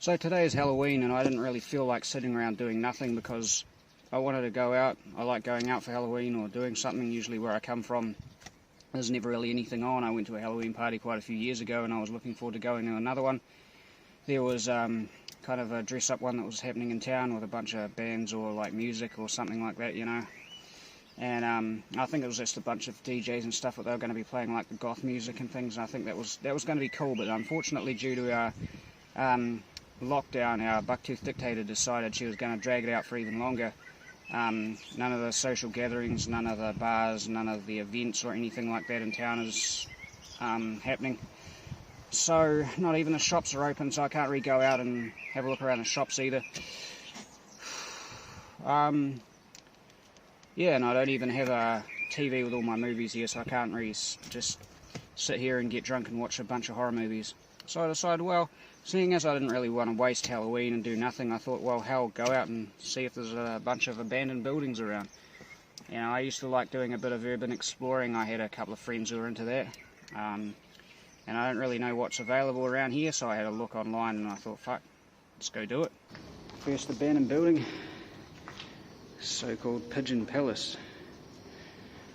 So today is Halloween and I didn't really feel like sitting around doing nothing because I wanted to go out. I like going out for Halloween or doing something. Usually where I come from there's never really anything on. I went to a Halloween party quite a few years ago and I was looking forward to going to another one. There was kind of a dress-up one that was happening in town with a bunch of bands or like music or something like that, you know. And I think it was just a bunch of DJs and stuff that they were going to be playing like the goth music and things, and I think that was going to be cool, but unfortunately due to our lockdown, our bucktooth dictator decided she was going to drag it out for even longer. None of the social gatherings, none of the bars, none of the events or anything like that in town is happening. So not even the shops are open, so I can't really go out and have a look around the shops either. Yeah, and I don't even have a TV with all my movies here, so I can't really just sit here and get drunk and watch a bunch of horror movies. So I decided, well, seeing as I didn't really want to waste Halloween and do nothing, I thought, well, hell, go out and see if there's a bunch of abandoned buildings around. You know, I used to like doing a bit of urban exploring. I had a couple of friends who were into that. And I don't really know what's available around here, so I had a look online and I thought, fuck, let's go do it. First abandoned building, so-called Pigeon Palace.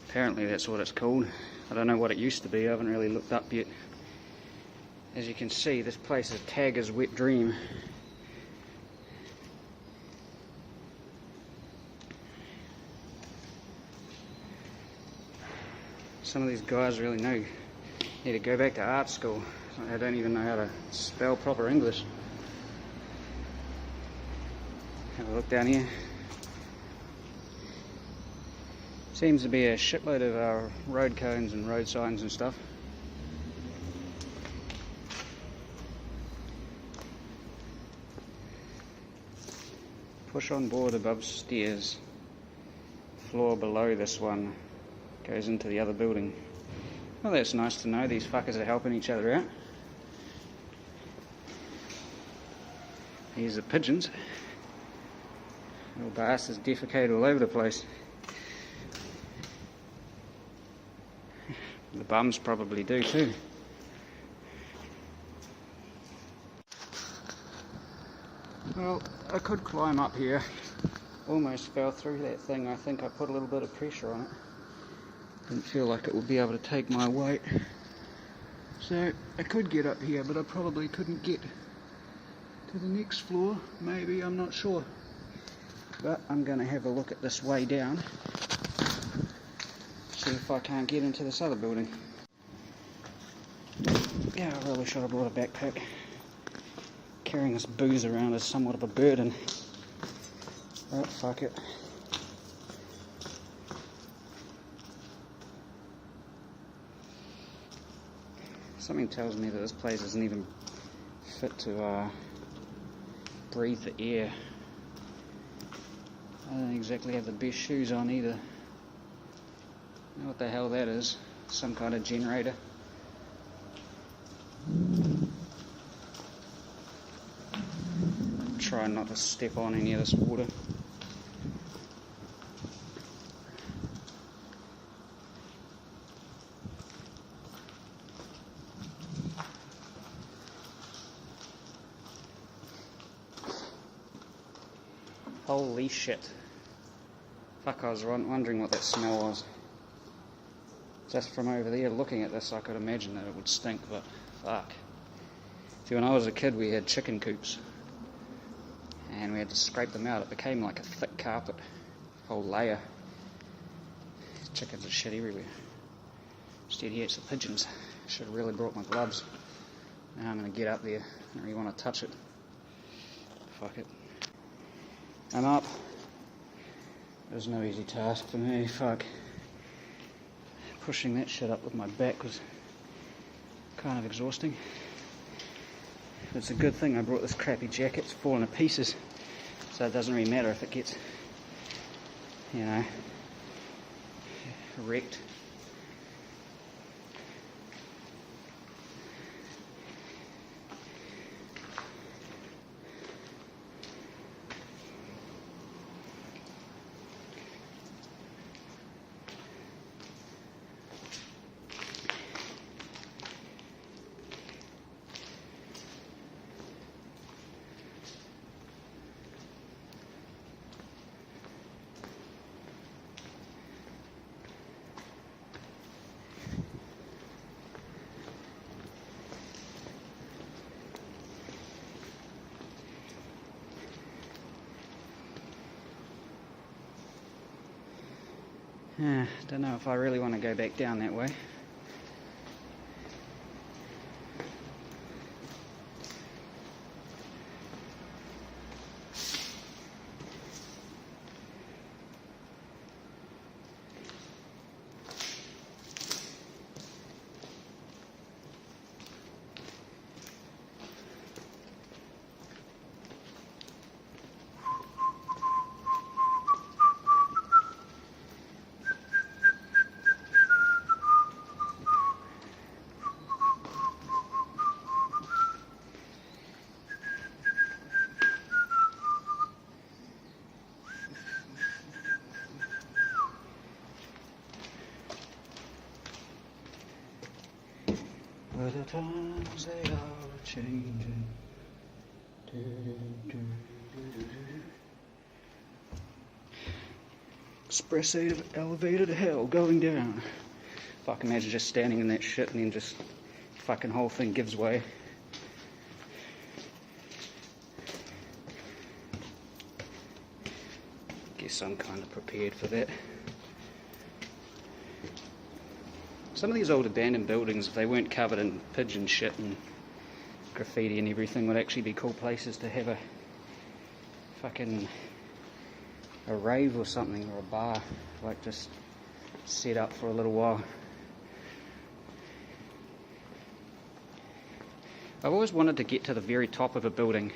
Apparently that's what it's called. I don't know what it used to be, I haven't really looked up yet. As you can see, this place is tagged as Wet Dream. Some of these guys really need to go back to art school. They don't even know how to spell proper English. Have a look down here. Seems to be a shitload of road cones and road signs and stuff. Push on board above stairs. Floor below this one goes into the other building. Well, that's nice to know. These fuckers are helping each other out. Here's the pigeons. Little bastards defecate all over the place. The bums probably do too. Well, I could climb up here. Almost fell through that thing. I think I put a little bit of pressure on it. Didn't feel like it would be able to take my weight. So I could get up here, but I probably couldn't get to the next floor. Maybe, I'm not sure. But I'm going to have a look at this way down. See if I can't get into this other building. Yeah, I really should have brought a backpack. Carrying this booze around is somewhat of a burden. But fuck it. Something tells me that this place isn't even fit to breathe the air. I don't exactly have the best shoes on either. I know what the hell that is. Some kind of generator. Try not to step on any of this water. Holy shit. Fuck, I was wondering what that smell was. Just from over there looking at this I could imagine that it would stink, but fuck. See, when I was a kid we had chicken coops and we had to scrape them out. It became like a thick carpet, whole layer. Chickens are shit everywhere. Instead here it's the pigeons. Should have really brought my gloves. Now I'm going to get up there. I don't really want to touch it. Fuck it. I'm up. It was no easy task for me, fuck. Pushing that shit up with my back was kind of exhausting. It's a good thing I brought this crappy jacket. It's falling to pieces, so it doesn't really matter if it gets, you know, wrecked. Don't know if I really want to go back down that way. But the times they are changing. Express elevator to hell going down. Fuck, imagine just standing in that shit and then just fucking whole thing gives way. Guess I'm kind of prepared for that. Some of these old abandoned buildings, if they weren't covered in pigeon shit and graffiti and everything, would actually be cool places to have a fucking a rave or something, or a bar, like just set up for a little while. I've always wanted to get to the very top of a building,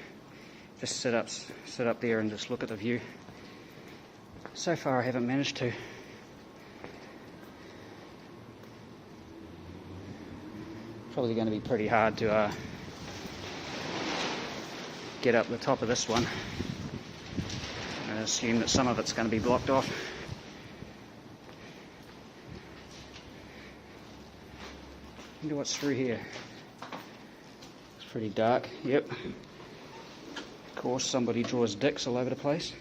just sit up there and just look at the view. So far I haven't managed to. Probably going to be pretty hard to get up the top of this one. I assume that some of it's going to be blocked off. Wonder what's through here. It's pretty dark. Yep. Of course, somebody draws dicks all over the place.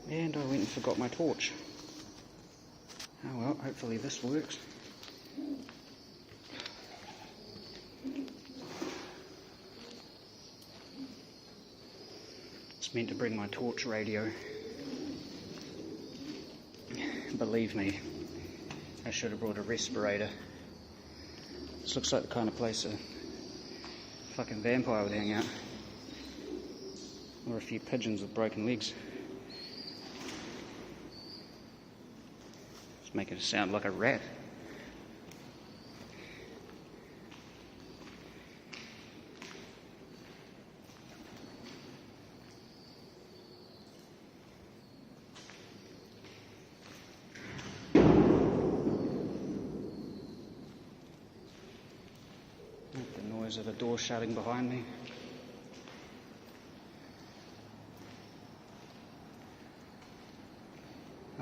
And I went and forgot my torch. Oh well, hopefully this works. Meant to bring my torch radio. Believe me, I should have brought a respirator. This looks like the kind of place a fucking vampire would hang out. Or a few pigeons with broken legs. It's making it sound like a rat. Of a door shutting behind me.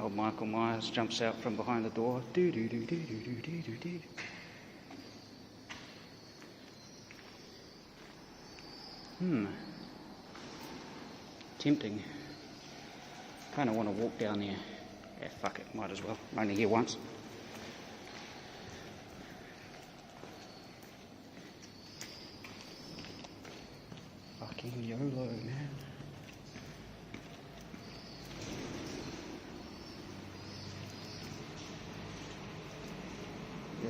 Old Michael Myers jumps out from behind the door. Do do do do do do do do do. Tempting. Kind of want to walk down there. Yeah, fuck it, might as well. I'm only here once. Fucking YOLO, man. Yeah.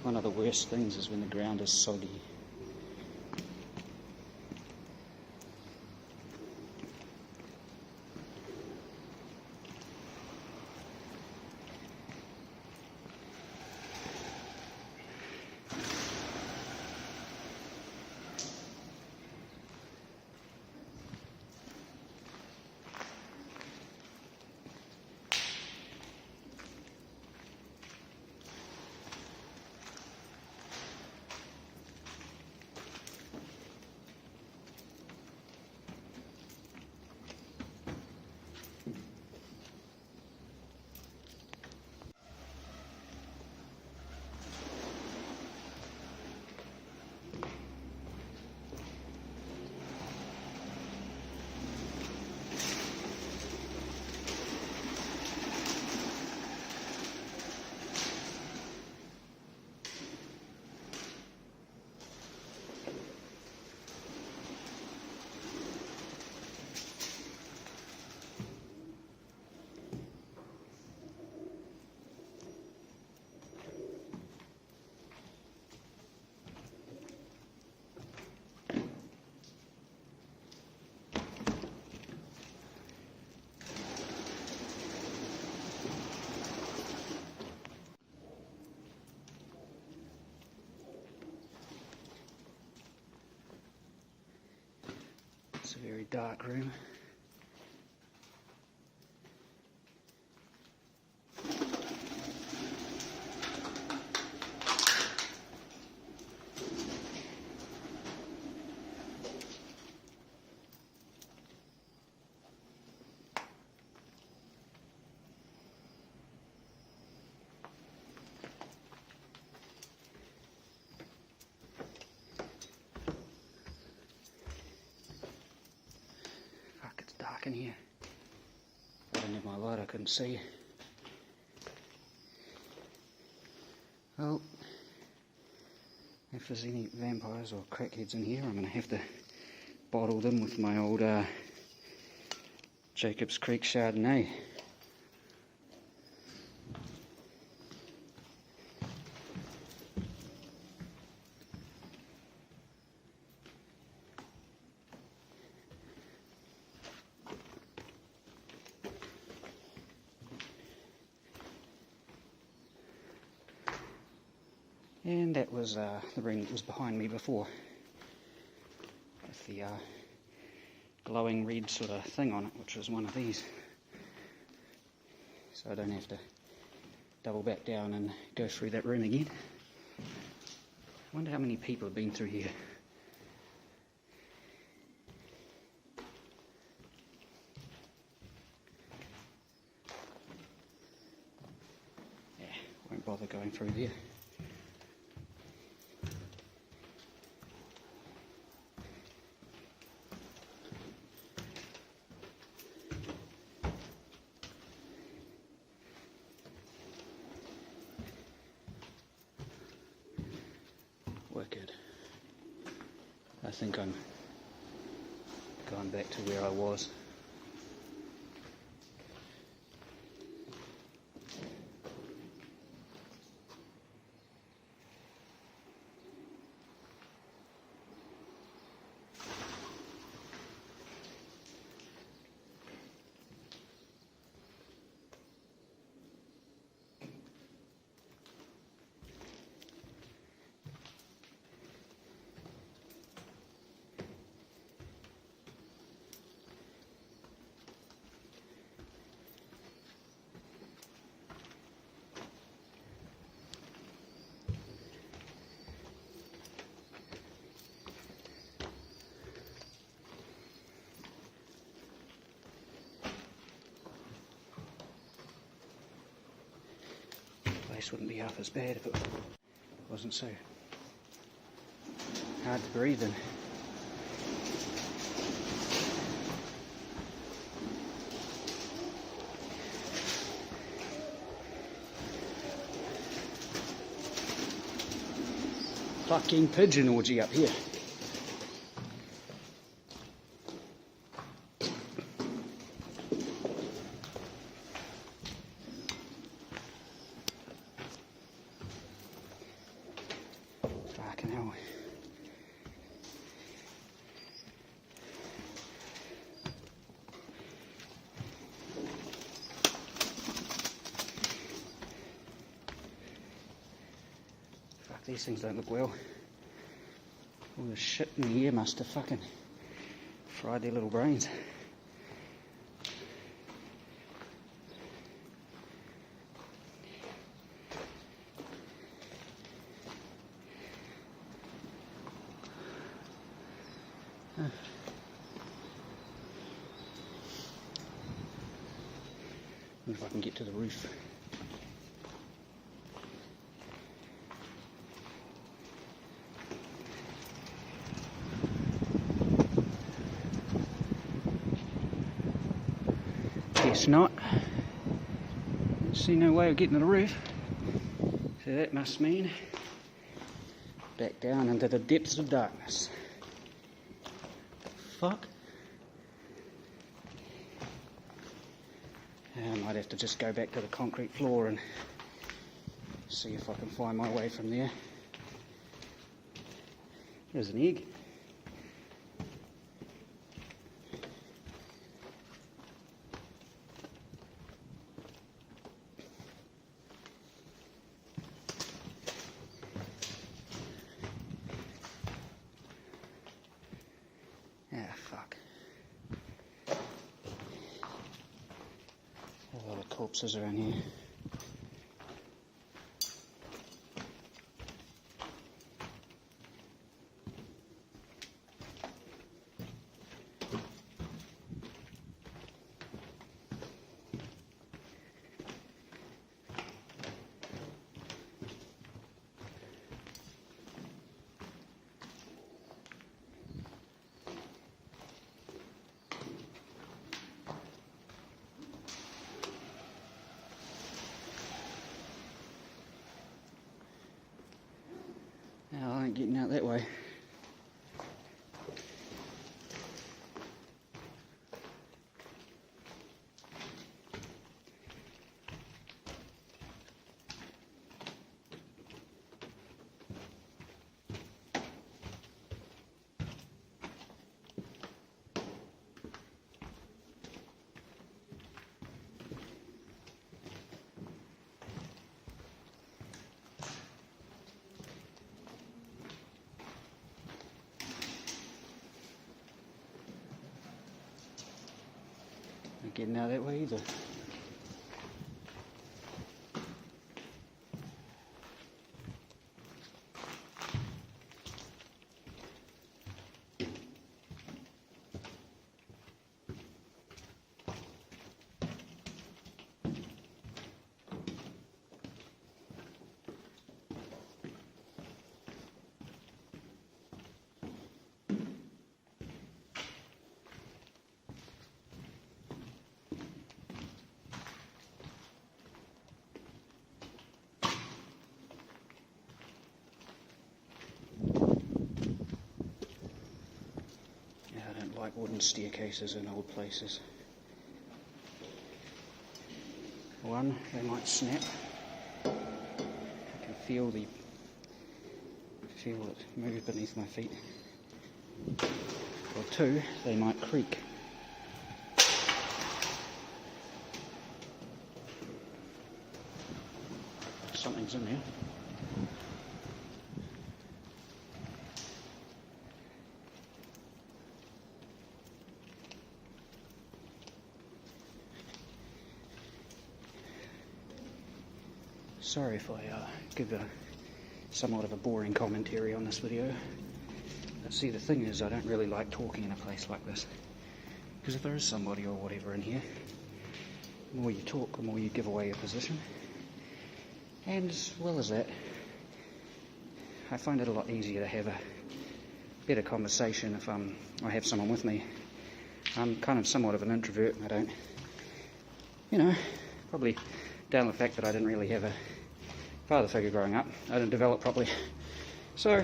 One of the worst things is when the ground is soggy. It's a very dark room. In here. If I didn't have my light, I couldn't see. Well, if there's any vampires or crackheads in here, I'm going to have to bottle them with my old Jacob's Creek Chardonnay. And that was the room that was behind me before, with the glowing red sort of thing on it, which was one of these. So I don't have to double back down and go through that room again. I wonder how many people have been through here. Yeah, won't bother going through there. Wicked. I think I'm going back to where I was. Place wouldn't be half as bad if it wasn't so hard to breathe in. Fucking pigeon orgy up here. Fucking hell. Fuck, these things don't look well. All the shit in the air must have fucking fried their little brains. Huh. Wonder if I can get to the roof. Guess not. See no way of getting to the roof. So that must mean back down into the depths of darkness. Fuck. I might have to just go back to the concrete floor and see if I can find my way from there. There's an egg. Ah, fuck. corpses around here. Now I ain't getting out that way. Not getting out that way either. Like wooden staircases in old places. One, they might snap. I can feel it move beneath my feet. Or two, they might creak. Something's in there. Sorry if I give somewhat of a boring commentary on this video. But see, the thing is, I don't really like talking in a place like this. Because if there is somebody or whatever in here, the more you talk, the more you give away your position. And as well as that, I find it a lot easier to have a better conversation if I have someone with me. I'm kind of somewhat of an introvert. I don't, probably down the fact that I didn't really have a father figure growing up. I didn't develop properly. So,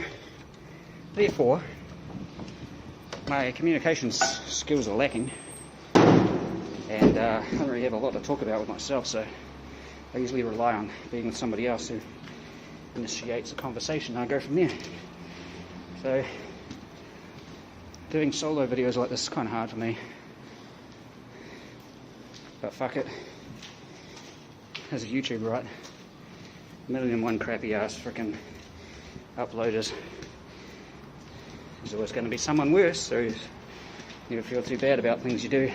therefore, my communication skills are lacking, and I don't really have a lot to talk about with myself, so I usually rely on being with somebody else who initiates a conversation, and I go from there. So, doing solo videos like this is kind of hard for me, but fuck it. As a YouTuber, right? 1,000,001 crappy ass frickin' uploaders. There's always going to be someone worse, so you never feel too bad about things you do.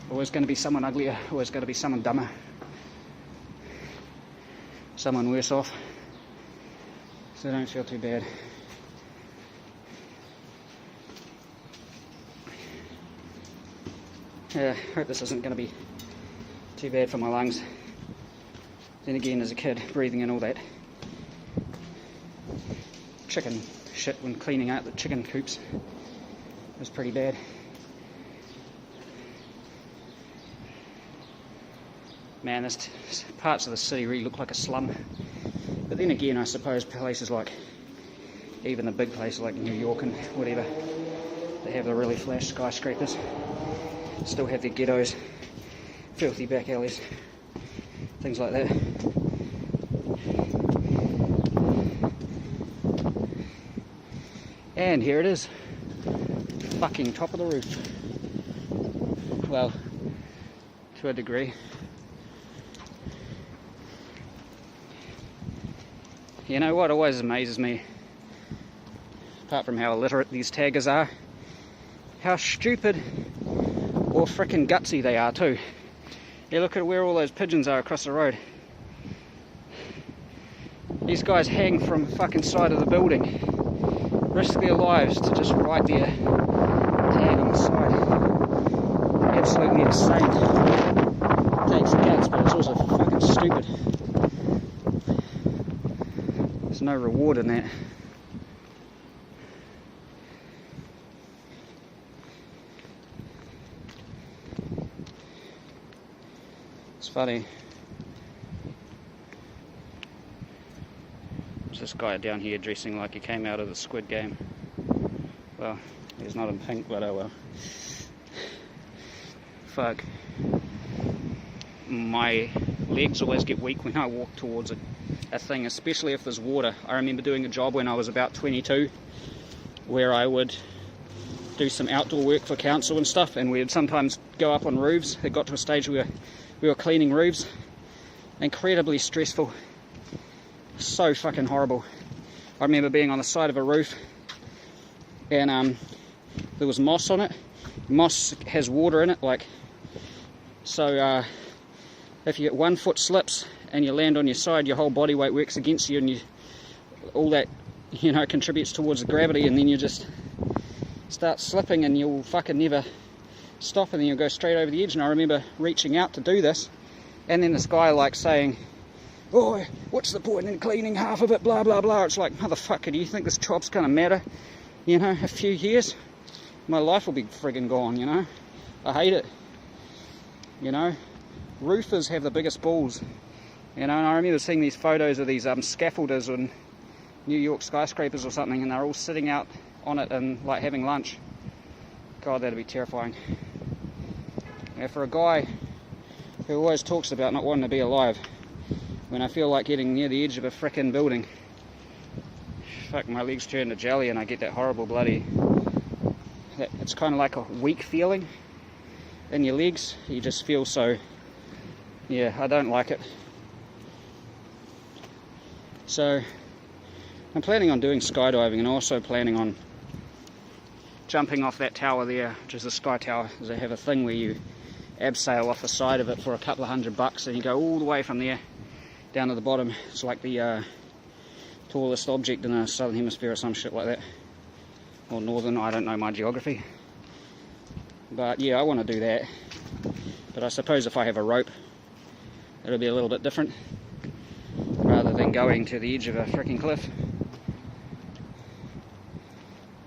Always going to be someone uglier, always going to be someone dumber, someone worse off, so don't feel too bad. Yeah, I hope this isn't going to be too bad for my lungs. Then again, as a kid, breathing in all that chicken shit when cleaning out the chicken coops was pretty bad. Man, this parts of the city really look like a slum. But then again, I suppose places like, even the big places like New York and whatever, they have the really flash skyscrapers, still have their ghettos, filthy back alleys, things like that. And here it is, fucking top of the roof. Well, to a degree. You know what always amazes me, apart from how illiterate these taggers are, how stupid or frickin' gutsy they are too. Yeah, look at where all those pigeons are across the road. These guys hang from the fucking side of the building, risk their lives to just write their tag on the side. Absolutely insane. Takes guts, but it's also fucking stupid. There's no reward in that. It's funny. There's this guy down here dressing like he came out of the Squid Game. Well, he's not in pink, but oh well. Fuck. My legs always get weak when I walk towards a thing, especially if there's water. I remember doing a job when I was about 22 where I would do some outdoor work for council and stuff, and we'd sometimes go up on roofs. It got to a stage where we were cleaning roofs. Incredibly stressful. So fucking horrible. I remember being on the side of a roof and there was moss on it. Moss has water in it, like, so if you get 1 foot slips and you land on your side, your whole body weight works against you, and all that, you know, contributes towards the gravity, and then you just start slipping and you'll fucking never stop, and then you'll go straight over the edge. And I remember reaching out to do this, and then this guy like saying, "Oh, what's the point in cleaning half of it, blah blah blah." It's like, motherfucker, do you think this job's gonna matter, you know, a few years? My life will be friggin' gone, you know. I hate it, you know. Roofers have the biggest balls, you know. And I remember seeing these photos of these scaffolders on New York skyscrapers or something, and they're all sitting out on it and like having lunch. God, that'd be terrifying. Yeah, for a guy who always talks about not wanting to be alive, when I feel like getting near the edge of a frickin' building, fuck, my legs turn to jelly and I get that horrible bloody, it's kind of like a weak feeling in your legs. You just feel so, yeah, I don't like it. So I'm planning on doing skydiving, and also planning on jumping off that tower there, which is the Sky Tower. They have a thing where you abseil off the side of it for a couple of $100, and you go all the way from there down to the bottom. It's like the tallest object in the southern hemisphere or some shit like that, or northern, I don't know my geography. But yeah, I want to do that. But I suppose if I have a rope, it'll be a little bit different, rather than going to the edge of a freaking cliff.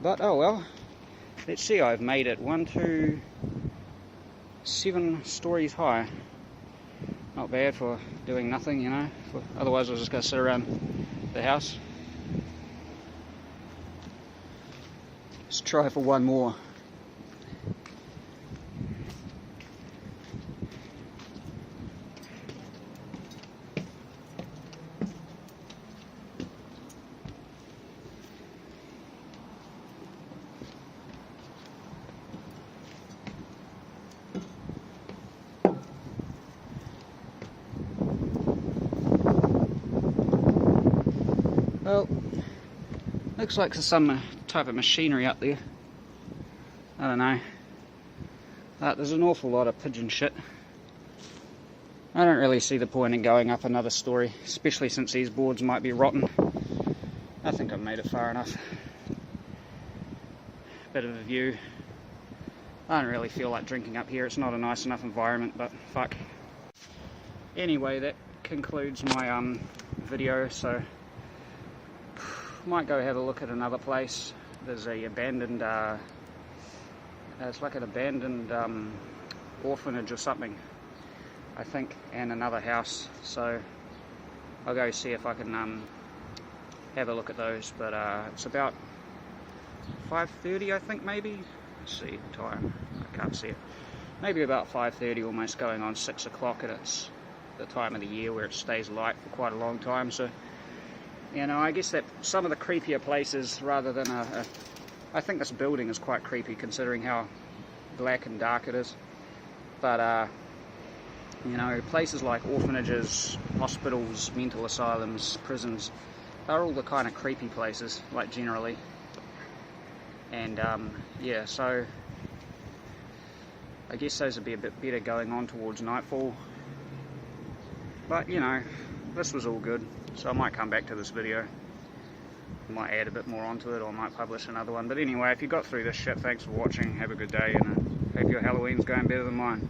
But oh well. Let's see, I've made it 1, 2, 7 stories high. Not bad for doing nothing, you know. Otherwise I was just going to sit around the house. Let's try for one more. Well, looks like there's some type of machinery up there. I don't know. There's an awful lot of pigeon shit. I don't really see the point in going up another story, especially since these boards might be rotten. I think I've made it far enough. Bit of a view. I don't really feel like drinking up here. It's not a nice enough environment, but fuck. Anyway, that concludes my video, so might go have a look at another place. There's a abandoned, it's like an abandoned orphanage or something, I think, and another house. So I'll go see if I can have a look at those. But it's about 5:30, I think, maybe. Let's see the time. I can't see it. Maybe about 5:30, almost going on 6 o'clock, and it's the time of the year where it stays light for quite a long time. So, you know, I guess that some of the creepier places, rather than I think this building is quite creepy considering how black and dark it is. But, you know, places like orphanages, hospitals, mental asylums, prisons, are all the kind of creepy places, like generally. And, yeah, so I guess those would be a bit better going on towards nightfall. But, you know, this was all good, so I might come back to this video. I might add a bit more onto it, or I might publish another one. But anyway, if you got through this shit, thanks for watching, have a good day, and hope your Halloween's going better than mine.